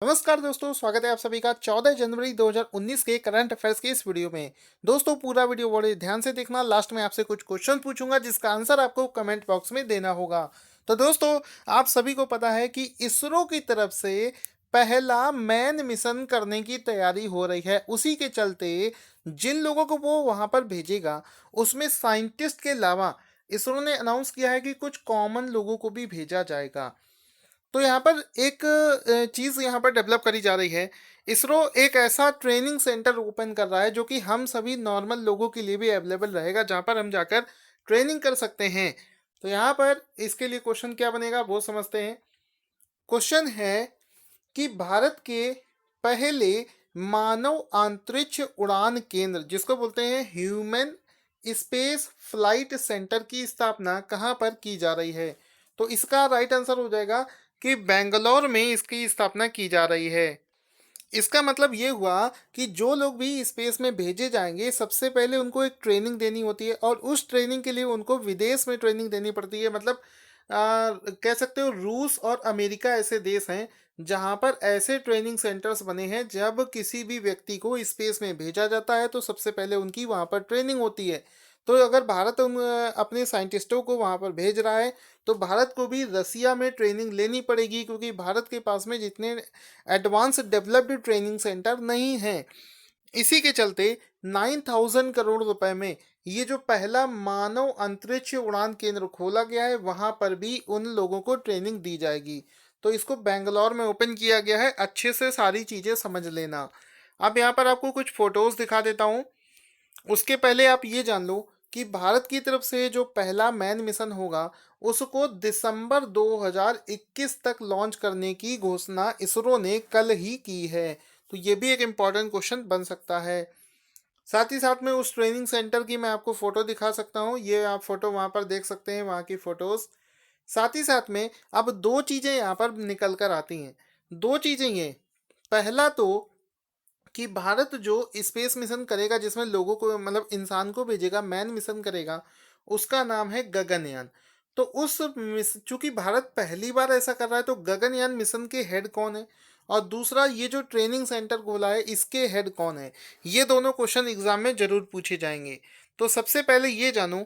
नमस्कार दोस्तों, स्वागत है आप सभी का 14 जनवरी 2019 के करंट अफेयर्स के इस वीडियो में। दोस्तों पूरा वीडियो बड़े ध्यान से देखना। लास्ट में आपसे कुछ क्वेश्चन पूछूंगा जिसका आंसर आपको कमेंट बॉक्स में देना होगा। तो दोस्तों, आप सभी को पता है कि इसरो की तरफ से पहला मैन मिशन करने की तैयारी हो रही है। उसी के चलते जिन लोगों को वो वहां पर भेजेगा उसमें साइंटिस्ट के अलावा इसरो ने अनाउंस किया है कि कुछ कॉमन लोगों को भी भेजा जाएगा। तो यहाँ पर एक चीज़ यहाँ पर डेवलप करी जा रही है। इसरो एक ऐसा ट्रेनिंग सेंटर ओपन कर रहा है जो कि हम सभी नॉर्मल लोगों के लिए भी अवेलेबल रहेगा, जहाँ पर हम जाकर ट्रेनिंग कर सकते हैं। तो यहाँ पर इसके लिए क्वेश्चन क्या बनेगा वो समझते हैं। क्वेश्चन है कि भारत के पहले मानव अंतरिक्ष उड़ान केंद्र, जिसको बोलते हैं ह्यूमन स्पेस फ्लाइट सेंटर, की स्थापना कहाँ पर की जा रही है। तो इसका राइट आंसर हो जाएगा कि बेंगलोर में इसकी स्थापना की जा रही है। इसका मतलब ये हुआ कि जो लोग भी स्पेस में भेजे जाएंगे सबसे पहले उनको एक ट्रेनिंग देनी होती है, और उस ट्रेनिंग के लिए उनको विदेश में ट्रेनिंग देनी पड़ती है। मतलब कह सकते हो रूस और अमेरिका ऐसे देश हैं जहां पर ऐसे ट्रेनिंग सेंटर्स बने हैं। जब किसी भी व्यक्ति को स्पेस में भेजा जाता है तो सबसे पहले उनकी वहां पर ट्रेनिंग होती है। तो अगर भारत अपने साइंटिस्टों को वहां पर भेज रहा है तो भारत को भी रसिया में ट्रेनिंग लेनी पड़ेगी, क्योंकि भारत के पास में जितने एडवांस डेवलप्ड ट्रेनिंग सेंटर नहीं है। इसी के चलते 9,000 करोड़ रुपए में ये जो पहला मानव अंतरिक्ष उड़ान केंद्र खोला गया है वहां पर भी उन लोगों को ट्रेनिंग दी जाएगी। तो इसको बेंगलोर में ओपन किया गया है। अच्छे से सारी चीजें समझ लेना। अब यहाँ पर आपको कुछ फोटोज दिखा देता हूँ। उसके पहले आप ये जान लो कि भारत की तरफ से जो पहला मैन मिशन होगा उसको दिसंबर 2021 तक लॉन्च करने की घोषणा इसरो ने कल ही की है। तो ये भी एक इम्पॉर्टेंट क्वेश्चन बन सकता है। साथ ही साथ में उस ट्रेनिंग सेंटर की मैं आपको फोटो दिखा सकता हूँ। ये आप फोटो वहाँ पर देख सकते हैं, वहाँ की फोटोज। साथ ही साथ में अब दो चीज़ें यहाँ पर निकल कर आती हैं। दो चीज़ें ये, पहला तो कि भारत जो स्पेस मिशन करेगा जिसमें लोगों को मतलब इंसान को भेजेगा, मैन मिशन करेगा, उसका नाम है गगनयान। तो चूंकि भारत पहली बार ऐसा कर रहा है तो गगनयान मिशन के हेड कौन है, और दूसरा ये जो ट्रेनिंग सेंटर खोला है इसके हेड कौन है। ये दोनों क्वेश्चन एग्जाम में जरूर पूछे जाएंगे। तो सबसे पहले ये जानो,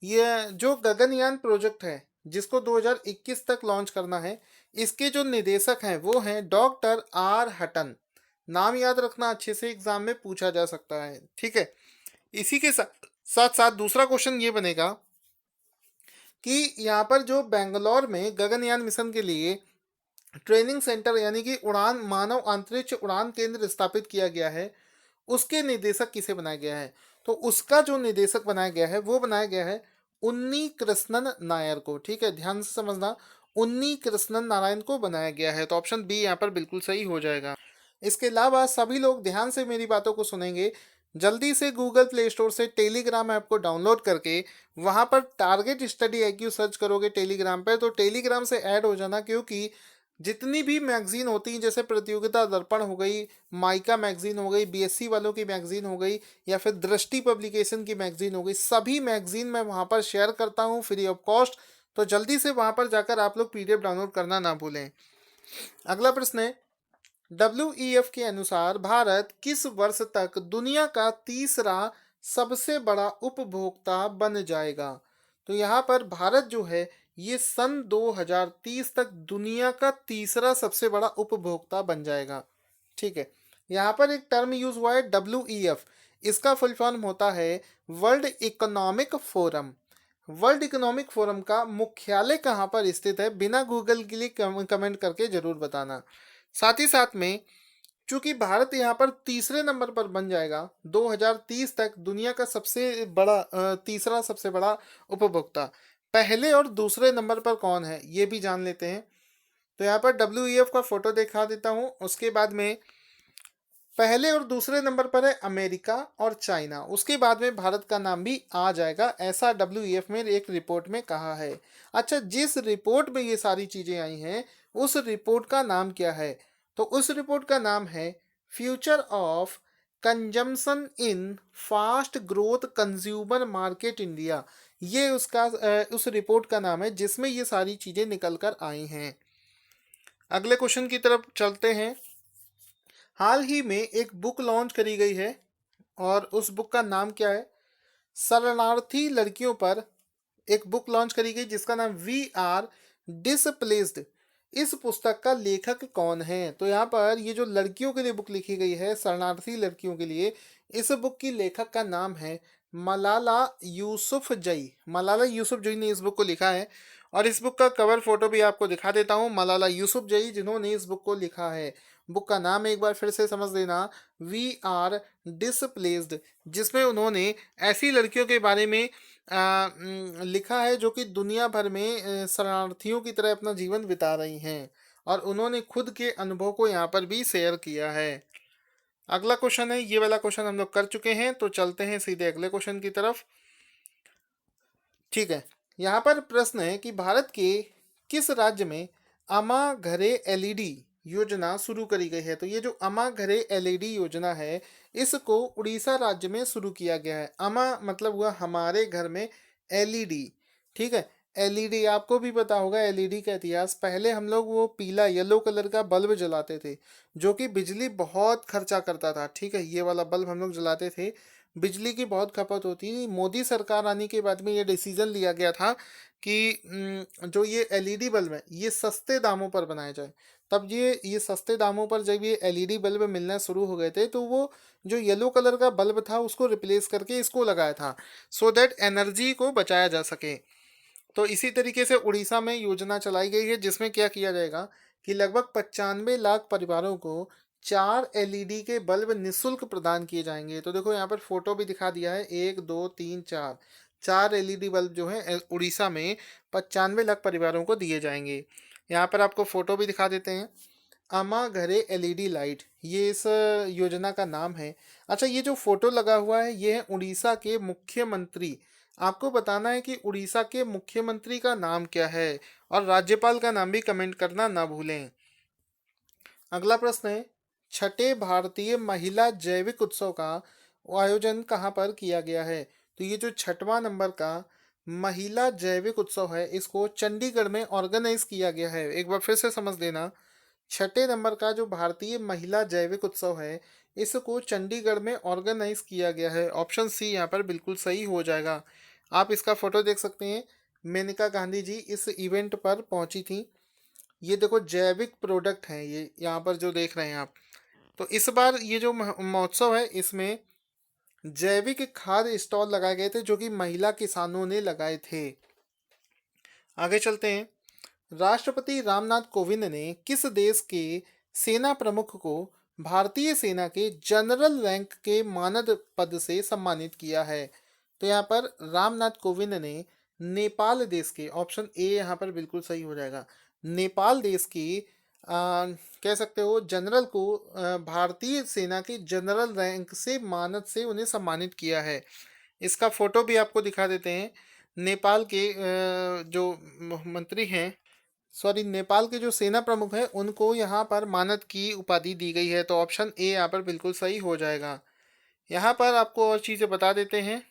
ये जो गगनयान प्रोजेक्ट है जिसको 2021 तक लॉन्च करना है, इसके जो निदेशक हैं वो हैं डॉक्टर आर हटन। नाम याद रखना, अच्छे से एग्जाम में पूछा जा सकता है, ठीक है। इसी के साथ साथ साथ दूसरा क्वेश्चन ये बनेगा कि यहाँ पर जो बेंगलोर में गगनयान मिशन के लिए ट्रेनिंग सेंटर यानी कि उड़ान मानव अंतरिक्ष उड़ान केंद्र स्थापित किया गया है, उसके निदेशक किसे बनाया गया है। तो उसका जो निदेशक बनाया गया है वो बनाया गया है उन्नी कृष्णन नायर को। ठीक है, ध्यान से समझना, उन्नी कृष्णन नारायण को बनाया गया है। तो ऑप्शन बी यहाँ पर बिल्कुल सही हो जाएगा। इसके अलावा सभी लोग ध्यान से मेरी बातों को सुनेंगे। जल्दी से गूगल प्ले स्टोर से टेलीग्राम ऐप को डाउनलोड करके वहाँ पर टारगेट स्टडी IQ सर्च करोगे टेलीग्राम पर, तो टेलीग्राम से ऐड हो जाना। क्योंकि जितनी भी मैगजीन होती हैं, जैसे प्रतियोगिता दर्पण हो गई, माइका मैगजीन हो गई, BSc वालों की मैगजीन हो गई, या फिर दृष्टि पब्लिकेशन की मैगजीन हो गई, सभी मैगजीन मैं वहाँ पर शेयर करता हूँ फ्री ऑफ कॉस्ट। तो जल्दी से वहाँ पर जाकर आप लोग PDF डाउनलोड करना ना भूलें। अगला प्रश्न है, WEF के अनुसार भारत किस वर्ष तक दुनिया का तीसरा सबसे बड़ा उपभोक्ता बन जाएगा। तो यहाँ पर भारत जो है ये सन 2030 तक दुनिया का तीसरा सबसे बड़ा उपभोक्ता बन जाएगा। ठीक है, यहाँ पर एक टर्म यूज हुआ है WEF। इसका फुल फॉर्म होता है world economic forum. World economic forum का मुख्यालय कहाँ पर स्थित है, बिना गूगल के लिए कमेंट करके जरूर बताना। साथ ही साथ में चूंकि भारत यहाँ पर तीसरे नंबर पर बन जाएगा 2030 तक दुनिया का सबसे बड़ा तीसरा सबसे बड़ा उपभोक्ता, पहले और दूसरे नंबर पर कौन है ये भी जान लेते हैं। तो यहाँ पर WEF का फोटो दिखा देता हूँ। उसके बाद में पहले और दूसरे नंबर पर है अमेरिका और चाइना, उसके बाद में भारत का नाम भी आ जाएगा, ऐसा WEF में एक रिपोर्ट में कहा है। अच्छा, जिस रिपोर्ट में ये सारी चीजें आई हैं उस रिपोर्ट का नाम क्या है। तो उस रिपोर्ट का नाम है future of consumption in fast growth consumer market India. ये उस रिपोर्ट का नाम है जिसमें ये सारी चीजें निकल कर आई हैं। अगले क्वेश्चन की तरफ चलते हैं। हाल ही में एक बुक लॉन्च करी गई है और उस बुक का नाम क्या है? शरणार्थी लड़कियों पर एक बुक लॉन्च करी गई जिसका नाम वी आर डिसप्लेस्ड। इस पुस्तक का लेखक कौन है? तो यहाँ पर ये जो लड़कियों के लिए बुक लिखी गई है, शरणार्थी लड़कियों के लिए, इस बुक की लेखक का नाम है मलाला यूसुफजई। मलाला यूसुफजई ने इस बुक को लिखा है और इस बुक का कवर फोटो भी आपको दिखा देता हूँ। मलाला यूसुफजई जिन्होंने इस बुक को लिखा है। बुक का नाम एक बार फिर से समझ लेना, वी आर डिसप्लेस्ड, जिसमें उन्होंने ऐसी लड़कियों के बारे में लिखा है जो कि दुनिया भर में शरणार्थियों की तरह अपना जीवन बिता रही हैं और उन्होंने खुद के अनुभव को यहाँ पर भी शेयर किया है। अगला क्वेश्चन है, ये वाला क्वेश्चन हम लोग कर चुके हैं, तो चलते हैं सीधे अगले क्वेश्चन की तरफ। ठीक है, यहाँ पर प्रश्न है कि भारत के किस राज्य में अमा घरे एलईडी योजना शुरू करी गई है? तो ये जो अमा घरे एलईडी योजना है, इसको उड़ीसा राज्य में शुरू किया गया है। अमा मतलब हुआ हमारे घर में एलईडी। ठीक है, एलईडी आपको भी पता होगा एलईडी का इतिहास। पहले हम लोग वो पीला येलो कलर का बल्ब जलाते थे जो कि बिजली बहुत खर्चा करता था। ठीक है, ये वाला बल्ब हम लोग जलाते थे, बिजली की बहुत खपत होती थी। मोदी सरकार आने के बाद में ये डिसीजन लिया गया था कि जो ये एलईडी बल्ब है ये सस्ते दामों पर बनाए जाए। तब ये सस्ते दामों पर जब ये एलईडी बल्ब मिलना शुरू हो गए थे तो वो जो येलो कलर का बल्ब था उसको रिप्लेस करके इसको लगाया था, सो दैट एनर्जी को बचाया जा सके। तो इसी तरीके से उड़ीसा में योजना चलाई गई है जिसमें क्या किया जाएगा कि लगभग 95 लाख परिवारों को 4 एलईडी के बल्ब निःशुल्क प्रदान किए जाएंगे। तो देखो यहाँ पर फोटो भी दिखा दिया है, 1 2 3 4, 4 एलईडी बल्ब जो है उड़ीसा में 95 लाख परिवारों को दिए जाएंगे। यहाँ पर आपको फोटो भी दिखा देते हैं, अमा घरे एलईडी लाइट, ये इस योजना का नाम है। अच्छा, ये जो फोटो लगा हुआ है ये है उड़ीसा के मुख्यमंत्री। आपको बताना है कि उड़ीसा के मुख्यमंत्री का नाम क्या है और राज्यपाल का नाम भी कमेंट करना ना भूलें। अगला प्रश्न है, छठे भारतीय महिला जैविक उत्सव का आयोजन कहाँ पर किया गया है? तो ये जो छठवां नंबर का महिला जैविक उत्सव है इसको चंडीगढ़ में ऑर्गेनाइज किया गया है। एक बार फिर से समझ लेना, छठे नंबर का जो भारतीय महिला जैविक उत्सव है इसको चंडीगढ़ में ऑर्गेनाइज किया गया है। ऑप्शन सी यहाँ पर बिल्कुल सही हो जाएगा। आप इसका फोटो देख सकते हैं, मेनका गांधी जी इस इवेंट पर पहुंची थी। ये देखो जैविक प्रोडक्ट हैं ये यहाँ पर जो देख रहे हैं आप। तो इस बार ये जो महोत्सव है इसमें जैविक खाद स्टॉल लगाए गए थे जो कि महिला किसानों ने लगाए थे। आगे चलते हैं, राष्ट्रपति रामनाथ कोविंद ने किस देश के सेना प्रमुख को भारतीय सेना के जनरल रैंक के मानद पद से सम्मानित किया है? तो यहाँ पर रामनाथ कोविंद ने नेपाल देश के, ऑप्शन ए यहाँ पर बिल्कुल सही हो जाएगा, नेपाल देश की कह सकते हो जनरल को भारतीय सेना के जनरल रैंक से मानद से उन्हें सम्मानित किया है। इसका फोटो भी आपको दिखा देते हैं। नेपाल के जो मंत्री हैं, सॉरी नेपाल के जो सेना प्रमुख हैं उनको यहाँ पर मानद की उपाधि दी गई है। तो ऑप्शन ए यहाँ पर बिल्कुल सही हो जाएगा। यहाँ पर आपको और चीज़ें बता देते हैं।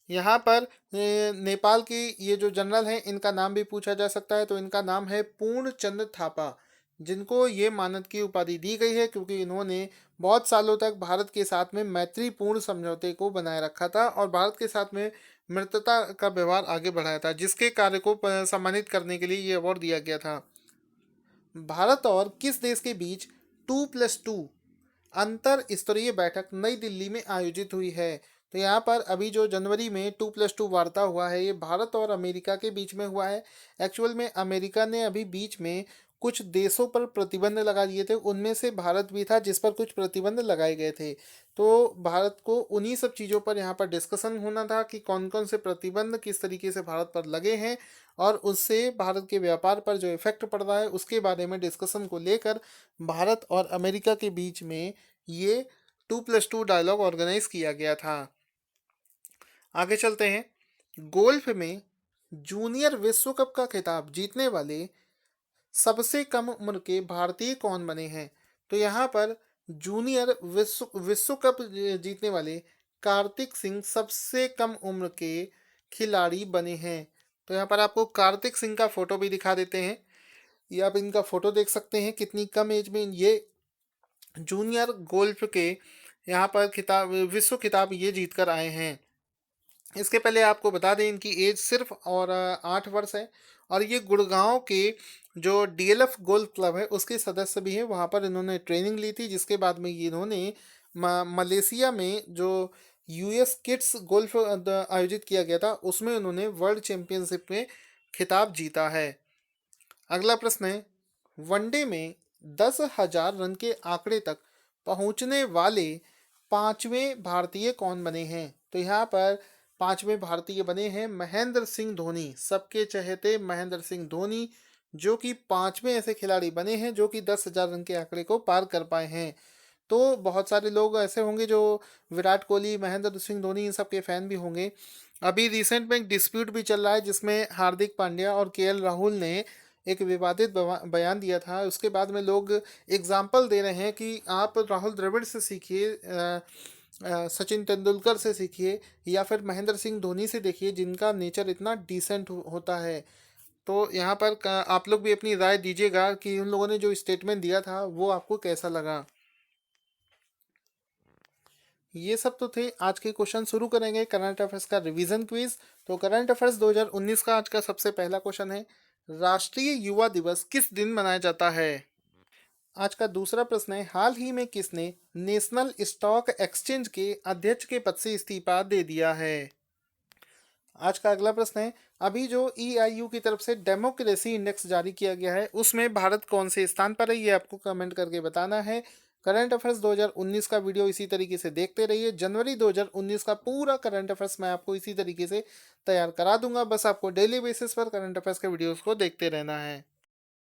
यहाँ पर नेपाल की ये जो जनरल हैं इनका नाम भी पूछा जा सकता है, तो इनका नाम है पूर्णचंद थापा, जिनको ये मानद की उपाधि दी गई है क्योंकि इन्होंने बहुत सालों तक भारत के साथ में मैत्रीपूर्ण समझौते को बनाए रखा था और भारत के साथ में मित्रता का व्यवहार आगे बढ़ाया था, जिसके कार्य को सम्मानित करने के लिए ये अवार्ड दिया गया था। भारत और किस देश के बीच 2+2 अंतर स्तरीय बैठक नई दिल्ली में आयोजित हुई है? तो यहाँ पर अभी जो जनवरी में 2+2 वार्ता हुआ है ये भारत और अमेरिका के बीच में हुआ है। एक्चुअल में अमेरिका ने अभी बीच में कुछ देशों पर प्रतिबंध लगा दिए थे, उनमें से भारत भी था जिस पर कुछ प्रतिबंध लगाए गए थे। तो भारत को उन्हीं सब चीज़ों पर यहाँ पर डिस्कशन होना था कि कौन कौन से प्रतिबंध किस तरीके से भारत पर लगे हैं और उससे भारत के व्यापार पर जो इफेक्ट पड़ रहा है उसके बारे में डिस्कशन को लेकर भारत और अमेरिका के बीच में ये 2+2 डायलॉग ऑर्गेनाइज किया गया था। आगे चलते हैं, गोल्फ में जूनियर विश्व कप का खिताब जीतने वाले सबसे कम उम्र के भारतीय कौन बने हैं? तो यहाँ पर जूनियर विश्व कप जीतने वाले कार्तिक सिंह सबसे कम उम्र के खिलाड़ी बने हैं। तो यहाँ पर आपको कार्तिक सिंह का फोटो भी दिखा देते हैं। ये आप इनका फोटो देख सकते हैं, कितनी कम एज में ये जूनियर गोल्फ के यहाँ पर खिताब, विश्व खिताब ये जीत कर आए हैं। इसके पहले आपको बता दें इनकी एज सिर्फ और 8 वर्ष है, और ये गुड़गांव के जो डीएलएफ गोल्फ क्लब है उसके सदस्य भी हैं। वहाँ पर इन्होंने ट्रेनिंग ली थी, जिसके बाद में ये इन्होंने मलेशिया में जो यूएस किड्स गोल्फ आयोजित किया गया था उसमें उन्होंने वर्ल्ड चैंपियनशिप में खिताब जीता है। अगला प्रश्न है, वनडे में 10,000 रन के आंकड़े तक पहुंचने वाले पांचवें भारतीय कौन बने हैं? तो यहाँ पर पांचवें भारतीय बने हैं महेंद्र सिंह धोनी, सबके चहेते महेंद्र सिंह धोनी, जो कि पांचवें ऐसे खिलाड़ी बने हैं जो कि 10,000 रन के आंकड़े को पार कर पाए हैं। तो बहुत सारे लोग ऐसे होंगे जो विराट कोहली, महेंद्र सिंह धोनी इन सब के फैन भी होंगे। अभी रिसेंट में एक डिस्प्यूट भी चल रहा है जिसमें हार्दिक पांड्या और केएल राहुल ने एक विवादित बयान दिया था। उसके बाद में लोग एग्जाम्पल दे रहे हैं कि आप राहुल द्रविड़ से सीखिए, सचिन तेंदुलकर से सीखिए, या फिर महेंद्र सिंह धोनी से देखिए जिनका नेचर इतना डिसेंट होता है। तो यहाँ पर आप लोग भी अपनी राय दीजिएगा कि उन लोगों ने जो स्टेटमेंट दिया था वो आपको कैसा लगा। ये सब तो थे आज के क्वेश्चन। शुरू करेंगे करंट अफेयर्स का रिवीजन क्विज। तो करंट अफेयर्स 2019 का आज का सबसे पहला क्वेश्चन है, राष्ट्रीय युवा दिवस किस दिन मनाया जाता है? आज का दूसरा प्रश्न है, हाल ही में किसने नेशनल स्टॉक एक्सचेंज के अध्यक्ष के पद से इस्तीफा दे दिया है? आज का अगला प्रश्न है, अभी जो ईआईयू की तरफ से डेमोक्रेसी इंडेक्स जारी किया गया है उसमें भारत कौन से स्थान पर है, ये आपको कमेंट करके बताना है। करंट अफेयर्स 2019 का वीडियो इसी तरीके से देखते रहिए। जनवरी 2019 का पूरा करंट अफेयर्स मैं आपको इसी तरीके से तैयार करा दूंगा, बस आपको डेली बेसिस पर करंट अफेयर्स के वीडियोस को देखते रहना है।